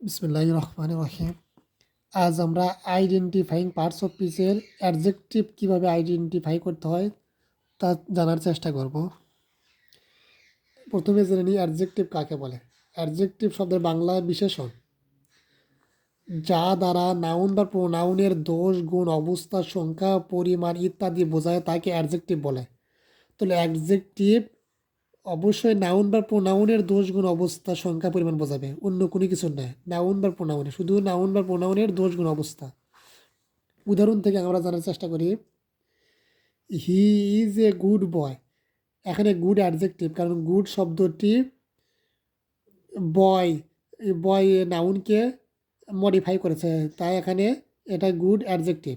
বিসমিল্লাহির রহমানির রহিম। আজ আমরা আইডেন্টিফাইং পার্টস অফ স্পিচের অ্যাডজেক্টিভ কীভাবে আইডেন্টিফাই করতে হয় তা জানার চেষ্টা করব। প্রথমে জেনে নিই অ্যাডজেক্টিভ কাকে বলে। অ্যাডজেক্টিভ শব্দের বাংলা বিশেষণ, যা দ্বারা নাউন বা প্রোনাউনের দোষ, গুণ, অবস্থা, সংখ্যা, পরিমাণ ইত্যাদি বোঝায় তাকে অ্যাডজেক্টিভ বলে। তাহলে অ্যাডজেক্টিভ অবশ্যই নাউন বা প্রোনাউনের দোষ, গুণ, অবস্থা, সংখ্যা, পরিমাণ বোঝাবে, অন্য কোনো কিছু নয়। নাউন বা প্রোনাউনে, শুধু নাউন বা প্রোনাউনের দোষ, গুণ, অবস্থা। উদাহরণ থেকে আমরা জানার চেষ্টা করি, he is a good boy. এখানে গুড অ্যাডজেক্টিভ, কারণ গুড শব্দটি বয় বয় নাউনকে মডিফাই করেছে, তাই এখানে এটা good adjective.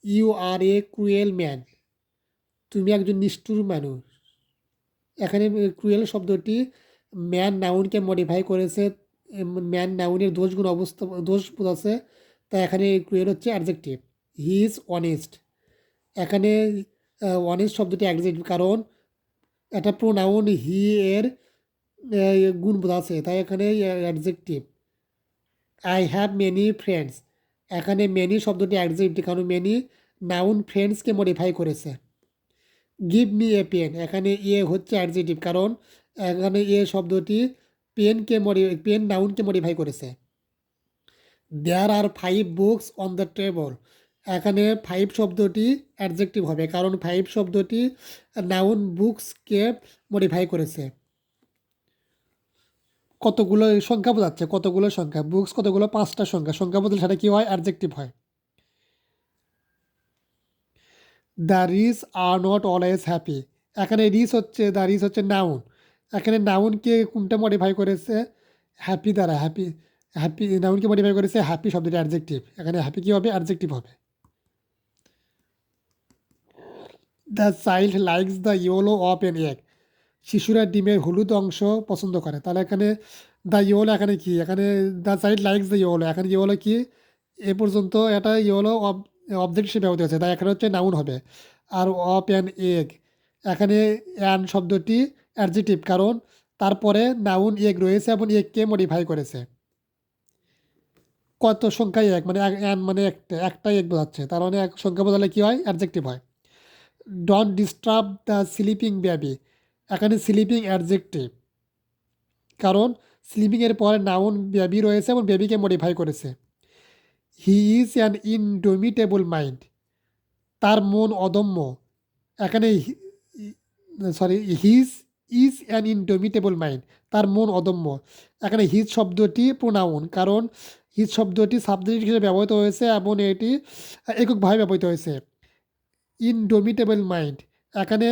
You are a cruel man. তুমি একজন নিষ্ঠুর মানুষ। এখানে ক্রুয়েল শব্দটি ম্যান নাউনকে মডিফাই করেছে, ম্যান নাউনের দোষ, গুণ, অবস্থা, দোষ বোঝাচ্ছে, তাই এখানে ক্রুয়েল হচ্ছে অ্যাডজেক্টিভ। He is honest. এখানে অনেস্ট শব্দটি অ্যাডজেক্টিভ, কারণ এটা প্রোনাউন হি এর গুণ বোঝাচ্ছে, তাই এখানে adjective. I have many friends. এখানে মেনি শব্দটি অ্যাডজেক্টিভ, কারণ মেনি নাউন ফ্রেন্ডসকে মডিফাই করেছে। Give me a pen. এখানে এ হচ্ছে অ্যাডজেক্টিভ, কারণ এখানে এ শব্দটি পেন নাউনকে মডিফাই করেছে। দেয়ার আর 5 বুকস অন দ্য টেবল। এখানে 5 শব্দটি অ্যাডজেক্টিভ হবে, কারণ 5 শব্দটি নাউন বুকসকে মডিফাই করেছে। কতগুলো সংখ্যা বোঝাচ্ছে, কতগুলো সংখ্যা, বুকস কতগুলো, 5টা সংখ্যা, সংখ্যা বদলে সেটা কী হয়, অ্যাডজেক্টিভ হয়। The rich are not always happy. এখানে দ্য রিচ হচ্ছে নাউন। এখানে নাউনকে কোনটা মডিফাই করেছে, হ্যাপি দ্বারা। হ্যাপি নাউনকে মডিফাই করেছে হ্যাপি শব্দটি অ্যাডজেক্টিভ। এখানে হ্যাপি কী হবে, অ্যাডজেক্টিভ হবে। The child likes the yellow of an egg. শিশুরা ডিমের হলুদ অংশ পছন্দ করে, তাহলে এখানে দ্য ইয়েলো এখানে কি, এখানে the child likes the yellow, এখানে ইয়েলো কি, এ পর্যন্ত এটা ইয়েলো অবজেক্ট হিসেবে ব্যবহৃত হয়েছে, তাই এখানে হচ্ছে নাউন হবে। আর অফ অ্যান এগ, এখানে অ্যান শব্দটি অ্যাডজেক্টিভ, কারণ তারপরে নাউন এগ রয়েছে এবং এগকে মডিফাই করেছে। কত সংখ্যায় এক, মানে অ্যান মানে একটা এগ বোঝাচ্ছে, তার মানে এক সংখ্যা বোঝালে কী হয়, অ্যাডজেক্টিভ হয়। Don't disturb the sleeping baby. এখানে স্লিপিং অ্যাডজেক্টিভ, কারণ স্লিপিংয়ের পরে নাউন বেবি রয়েছে এবং বেবিকে মডিফাই করেছে। He is an indomitable mind. তার মন অদম্য। এখানে his is an indomitable mind, তার মন অদম্য। এখানে হিজ শব্দটি প্রোনাউন, কারণ হিজ শব্দটি সাবজেক্ট হিসেবে ব্যবহৃত হয়েছে এবং এটি এককভাবে ব্যবহৃত হয়েছে। ইনডোমিটেবল মাইন্ড, এখানে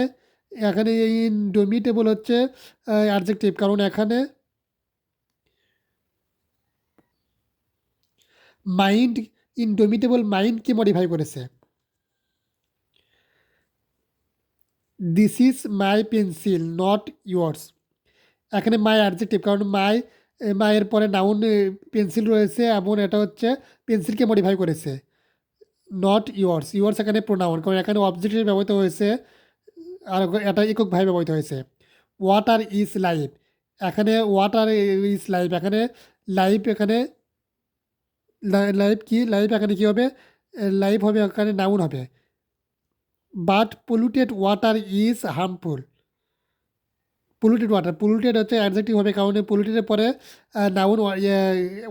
এখানে ইনডোমিটেবল হচ্ছে অ্যাডজেক্টিভ, কারণ এখানে মাইন্ড, ইনডোমিটেবল মাইন্ডকে মডিফাই করেছে। This is my pencil not yours. এখানে মাই অ্যাডজেক্টিভ, কারণ মায়ের পরে নাউন পেন্সিল রয়েছে এবং এটা হচ্ছে পেন্সিলকে মডিফাই করেছে। নট ইয়োর্স, ইয়োর্স এখানে প্রোনাউন, কারণ এখানে অবজেক্ট হিসেবে ব্যবহৃত হয়েছে আর এটা এককভাবে ব্যবহৃত হয়েছে। Water is life. এখানে ওয়াটার ইজ লাইফ, এখানে লাইফ, এখানে লাইফ কি, লাইফ এখানে কী হবে, লাইফ হবে, এখানে নাউন হবে। But polluted water is harmful. Polluted হচ্ছে অ্যাডজেক্টিভ হবে, কারণ পলিউটেডের পরে নাউন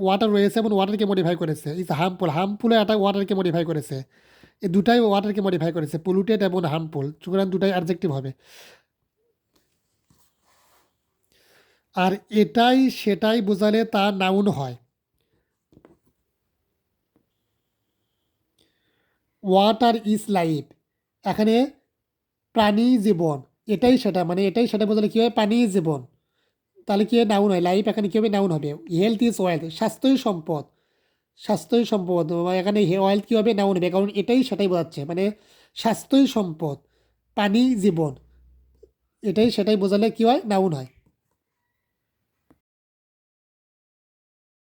ওয়াটার রয়েছে এবং ওয়াটারকে মডিফাই করেছে। ইজ হার্মফুল এটা ওয়াটারকে মডিফাই করেছে। এই দুটাই ওয়াটারকে মডিফাই করেছে, পলিউটেড এবং হার্মফুল, সুতরাং দুটাই অ্যাডজেক্টিভ হবে। আর এটাই সেটাই বোঝালে তা নাউন হয়। ওয়াটার ইজ লাইফ, এখানে প্রাণী জীবন, এটাই সেটা, মানে এটাই সেটা বোঝালে কী হয়, প্রাণী জীবন, তাহলে কি নাউন হয়। লাইফ এখানে কী হবে, নাউন হবে। হেলথ ইজ ওয়েলথ, স্বাস্থ্যই সম্পদ, স্বাস্থ্যই সম্পদ, এখানে ওয়েলথ কী হবে, নাউন হবে, কারণ এটাই সেটাই বোঝাচ্ছে, মানে স্বাস্থ্যই সম্পদ, পানি জীবন, এটাই সেটাই বোঝালে কী হয়, নাউন হয়।